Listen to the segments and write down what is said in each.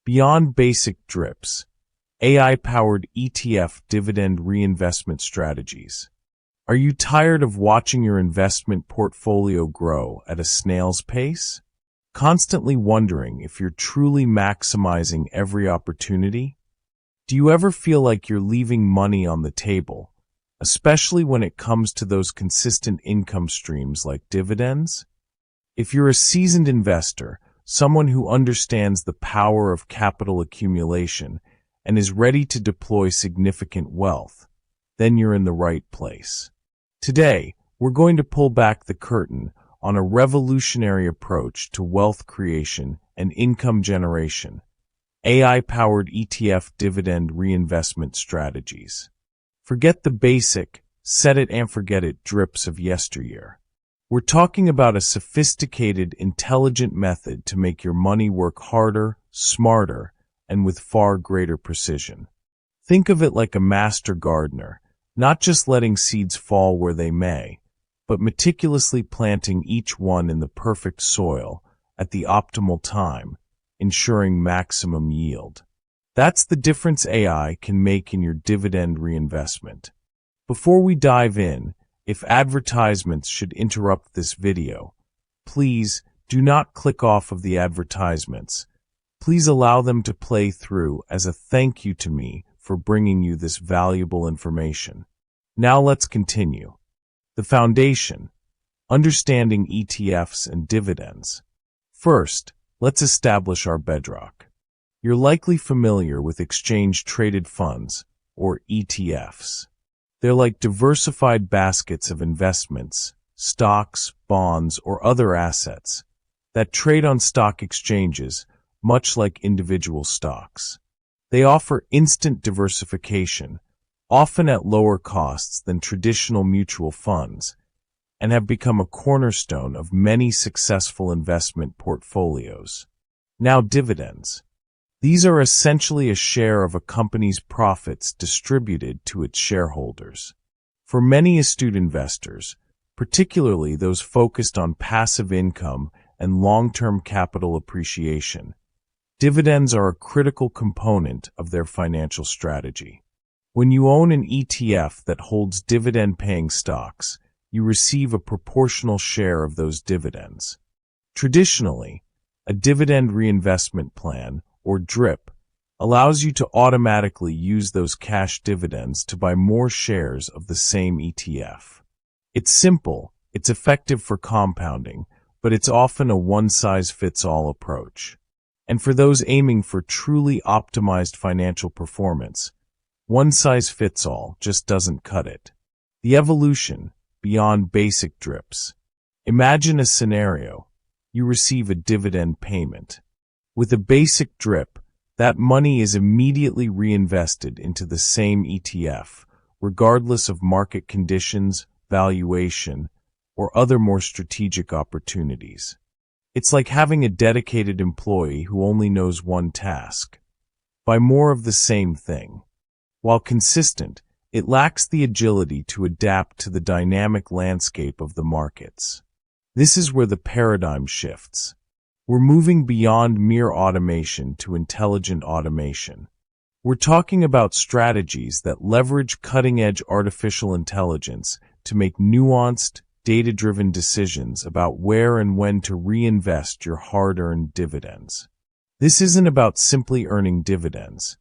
Beyond basic drips, AI-powered ETF dividend reinvestment strategies. Are you tired of watching your investment portfolio grow at a snail's pace? Constantly wondering if you're truly maximizing every opportunity? Do you ever feel like you're leaving money on the table, especially when it comes to those consistent income streams like dividends? If you're a seasoned investor, someone who understands the power of capital accumulation and is ready to deploy significant wealth, then you're in the right place. Today, we're going to pull back the curtain on a revolutionary approach to wealth creation and income generation, AI-powered ETF dividend reinvestment strategies. Forget the basic, set it and forget it drips of yesteryear. We're talking about a sophisticated, intelligent method to make your money work harder, smarter, and with far greater precision. Think of it like a master gardener, not just letting seeds fall where they may, but meticulously planting each one in the perfect soil at the optimal time, ensuring maximum yield. That's the difference AI can make in your dividend reinvestment. Before we dive in, if advertisements should interrupt this video, please do not click off of the advertisements. Please allow them to play through as a thank you to me for bringing you this valuable information. Now let's continue. The foundation: understanding ETFs and dividends. First, let's establish our bedrock. You're likely familiar with exchange-traded funds, or ETFs. They're like diversified baskets of investments, stocks, bonds, or other assets that trade on stock exchanges, much like individual stocks. They offer instant diversification, often at lower costs than traditional mutual funds, and have become a cornerstone of many successful investment portfolios. Now, dividends. These are essentially a share of a company's profits distributed to its shareholders. For many astute investors, particularly those focused on passive income and long-term capital appreciation, dividends are a critical component of their financial strategy. When you own an ETF that holds dividend-paying stocks, you receive a proportional share of those dividends. Traditionally, a dividend reinvestment plan, or DRIP, allows you to automatically use those cash dividends to buy more shares of the same ETF. It's simple, it's effective for compounding, but it's often a one-size-fits-all approach. And for those aiming for truly optimized financial performance, one-size-fits-all just doesn't cut it. The evolution beyond basic drips. Imagine a scenario. You receive a dividend payment. With a basic drip, that money is immediately reinvested into the same ETF, regardless of market conditions, valuation, or other more strategic opportunities. It's like having a dedicated employee who only knows one task. Buy more of the same thing. While consistent, it lacks the agility to adapt to the dynamic landscape of the markets. This is where the paradigm shifts. We're moving beyond mere automation to intelligent automation. We're talking about strategies that leverage cutting-edge artificial intelligence to make nuanced, data-driven decisions about where and when to reinvest your hard-earned dividends. This isn't about simply earning dividends.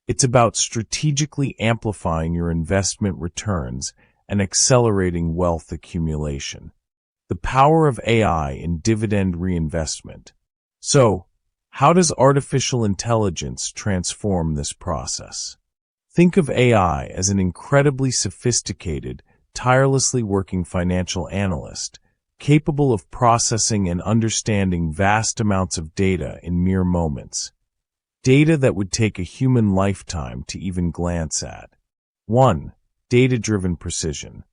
It's about strategically amplifying your investment returns and accelerating wealth accumulation. The power of AI in dividend reinvestment. So, how does artificial intelligence transform this process? Think of AI as an incredibly sophisticated, tirelessly working financial analyst, capable of processing and understanding vast amounts of data in mere moments. Data that would take a human lifetime to even glance at. 1. Data-driven precision.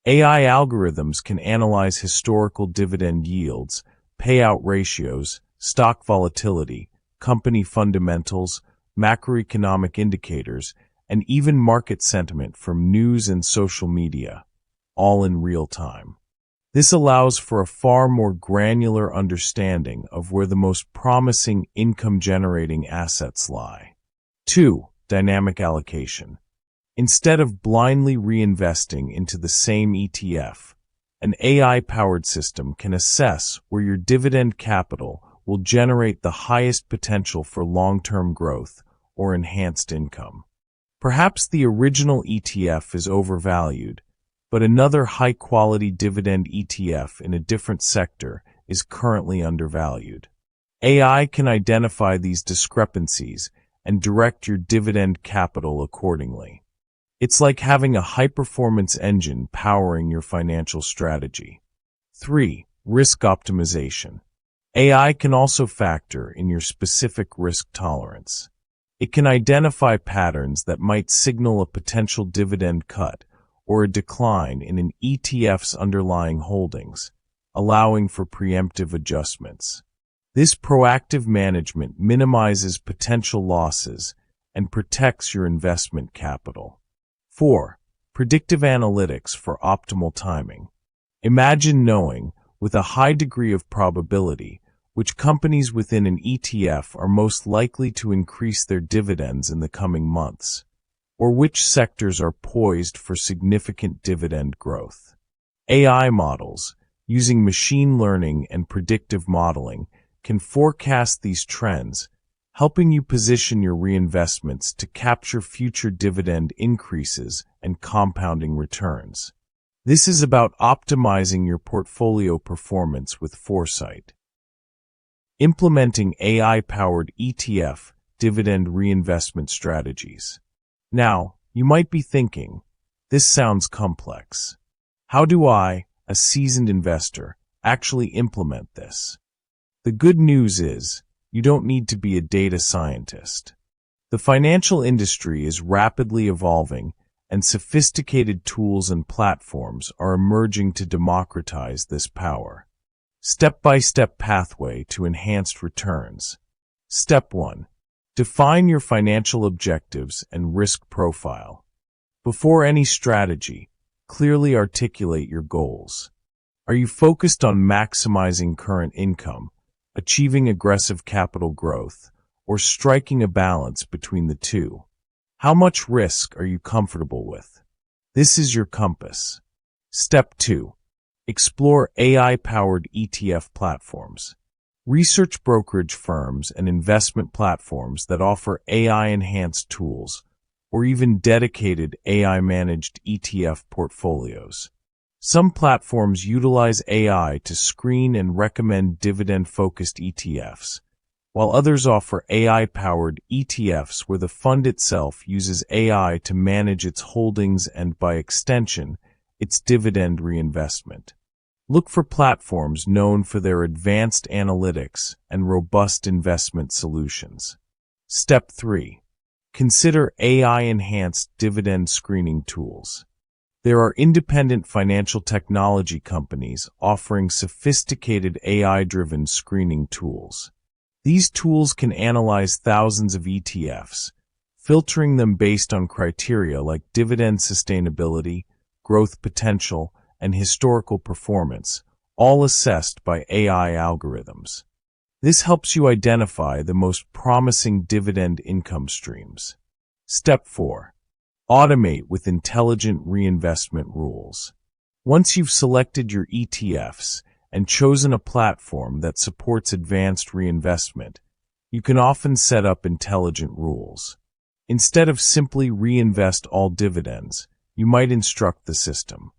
AI algorithms can analyze historical dividend yields, payout ratios, stock volatility, company fundamentals, macroeconomic indicators, and even market sentiment from news and social media, all in real time. This allows for a far more granular understanding of where the most promising income-generating assets lie. 2. Dynamic allocation. Instead of blindly reinvesting into the same ETF, an AI-powered system can assess where your dividend capital will generate the highest potential for long-term growth or enhanced income. Perhaps the original ETF is overvalued, but another high-quality dividend ETF in a different sector is currently undervalued. AI can identify these discrepancies and direct your dividend capital accordingly. It's like having a high-performance engine powering your financial strategy. 3. Risk optimization. AI can also factor in your specific risk tolerance. It can identify patterns that might signal a potential dividend cut or a decline in an ETF's underlying holdings, allowing for preemptive adjustments. This proactive management minimizes potential losses and protects your investment capital. 4. Predictive analytics for optimal timing. Imagine knowing, with a high degree of probability, which companies within an ETF are most likely to increase their dividends in the coming months, or which sectors are poised for significant dividend growth. AI models, using machine learning and predictive modeling, can forecast these trends, helping you position your reinvestments to capture future dividend increases and compounding returns. This is about optimizing your portfolio performance with foresight. Implementing AI-powered ETF dividend reinvestment strategies. Now, you might be thinking, this sounds complex. How do I, a seasoned investor, actually implement this? The good news is, you don't need to be a data scientist. The financial industry is rapidly evolving, and sophisticated tools and platforms are emerging to democratize this power. Step-by-step pathway to enhanced returns. Step 1. Define your financial objectives and risk profile. Before any strategy, clearly articulate your goals. Are you focused on maximizing current income, achieving aggressive capital growth, or striking a balance between the two? How much risk are you comfortable with? This is your compass. Step 2. Explore AI-powered ETF platforms. Research brokerage firms and investment platforms that offer AI-enhanced tools, or even dedicated AI-managed ETF portfolios. Some platforms utilize AI to screen and recommend dividend-focused ETFs, while others offer AI-powered ETFs where the fund itself uses AI to manage its holdings and, by extension, its dividend reinvestment. Look for platforms known for their advanced analytics and robust investment solutions. Step 3. Consider AI-enhanced dividend screening tools. There are independent financial technology companies offering sophisticated AI-driven screening tools. These tools can analyze thousands of ETFs, filtering them based on criteria like dividend sustainability, growth potential, and historical performance, all assessed by AI algorithms. This helps you identify the most promising dividend income streams. Step 4. Automate with intelligent reinvestment rules. Once you've selected your ETFs and chosen a platform that supports advanced reinvestment, you can often set up intelligent rules. Instead of simply reinvest all dividends, you might instruct the system.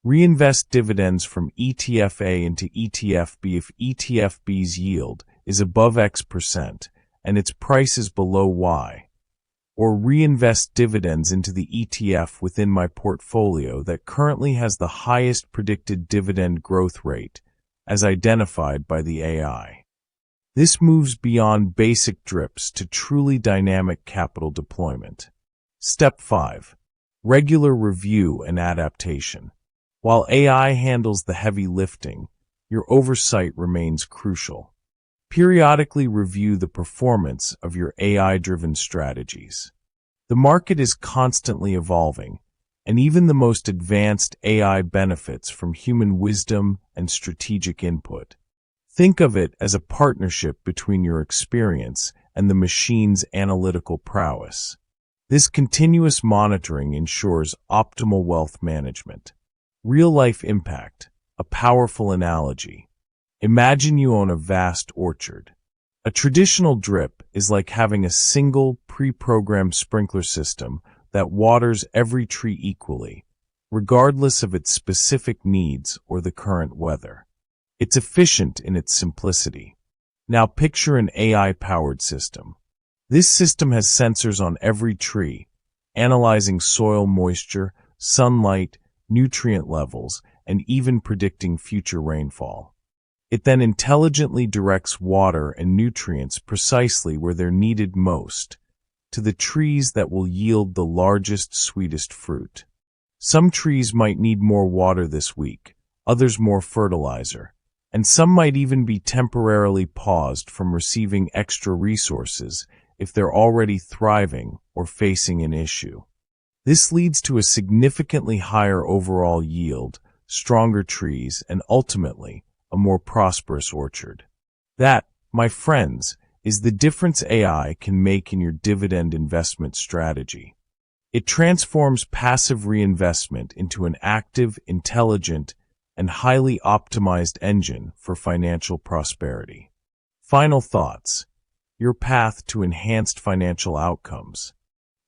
Reinvest dividends from ETF A into ETF B if ETF B's yield is above X% and its price is below Y. Or reinvest dividends into the ETF within my portfolio that currently has the highest predicted dividend growth rate, as identified by the AI. This moves beyond basic drips to truly dynamic capital deployment. Step 5. Regular review and adaptation. While AI handles the heavy lifting, your oversight remains crucial. Periodically review the performance of your AI-driven strategies. The market is constantly evolving, and even the most advanced AI benefits from human wisdom and strategic input. Think of it as a partnership between your experience and the machine's analytical prowess. This continuous monitoring ensures optimal wealth management. Real-life impact, a powerful analogy. Imagine you own a vast orchard. A traditional drip is like having a single, pre-programmed sprinkler system that waters every tree equally, regardless of its specific needs or the current weather. It's efficient in its simplicity. Now picture an AI-powered system. This system has sensors on every tree, analyzing soil moisture, sunlight, nutrient levels, and even predicting future rainfall. It then intelligently directs water and nutrients precisely where they're needed most, to the trees that will yield the largest, sweetest fruit. Some trees might need more water this week, others more fertilizer, and some might even be temporarily paused from receiving extra resources if they're already thriving or facing an issue. This leads to a significantly higher overall yield, stronger trees, and ultimately, a more prosperous orchard. That, my friends, is the difference AI can make in your dividend investment strategy. It transforms passive reinvestment into an active, intelligent, and highly optimized engine for financial prosperity. Final thoughts. Your path to enhanced financial outcomes.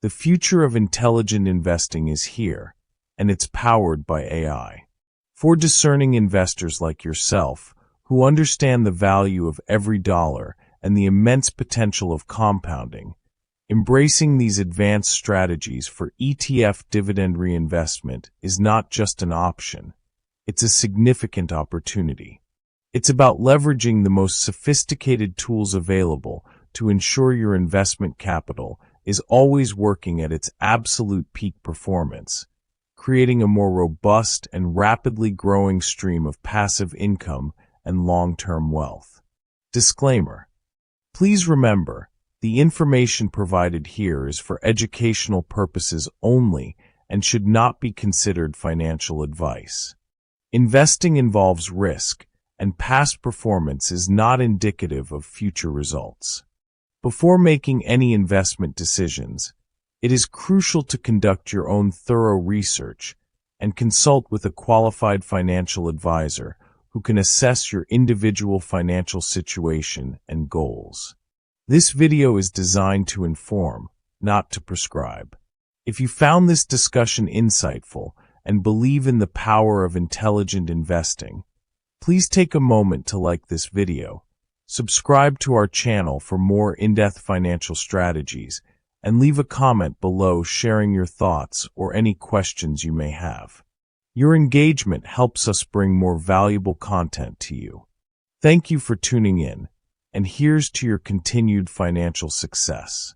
The future of intelligent investing is here, and it's powered by AI. For discerning investors like yourself, who understand the value of every dollar and the immense potential of compounding, embracing these advanced strategies for ETF dividend reinvestment is not just an option, it's a significant opportunity. It's about leveraging the most sophisticated tools available to ensure your investment capital is always working at its absolute peak performance, creating a more robust and rapidly growing stream of passive income and long-term wealth. Disclaimer. Please remember, the information provided here is for educational purposes only and should not be considered financial advice. Investing involves risk, and past performance is not indicative of future results. Before making any investment decisions, it is crucial to conduct your own thorough research and consult with a qualified financial advisor who can assess your individual financial situation and goals. This video is designed to inform, not to prescribe. If you found this discussion insightful and believe in the power of intelligent investing, please take a moment to like this video, subscribe to our channel for more in-depth financial strategies, and leave a comment below sharing your thoughts or any questions you may have. Your engagement helps us bring more valuable content to you. Thank you for tuning in, and here's to your continued financial success.